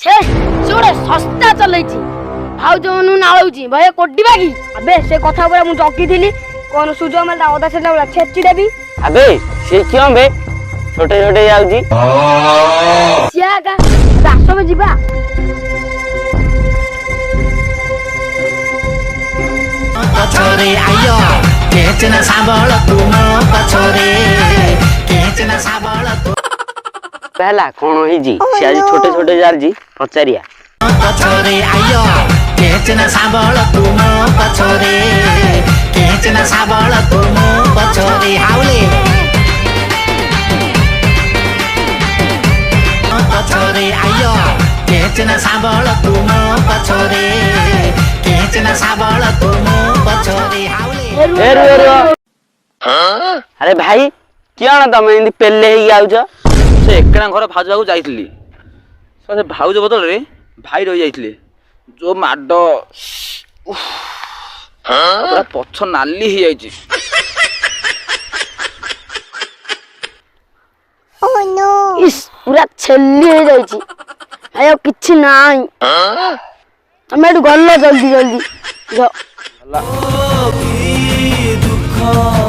छे छोड़े सस्ता चलैछि भाउज मनु नाळौछि भय कोड्डिबा की अबे से कथा पूरा मु जकी थिली कोन सुजो मेलता ओदा सेला वाला छेची देबी अबे से क्यों बे छोटे छोटे जाउजी सिया का दासो में जीवा पछोरे आयो केचना साबळ तुम पछोरे केचना साबळ तु पहला कौन होई जी से आज छोटे छोटे जार जी पचारिया पछोरे आयो केचना साबळ तुम पछोरे केचना साबळ तुम पछोरे हावले पछोरे आयो केचना साबळ तुम पछोरे केचना साबळ तुम पछोरे हावले अरे भाई क्या ना तमे इंदी पेले ही आउछ से एकना घर भाउज को जाइतली से भाउज बदल रे भाई रही जाइतले जो माड पूरा पछ नाली ही जाइछि इस पूरा छेल्ली हो जाइछि आयो किछि नाही तमे एडु गल्लो जल्दी जल्दी दुख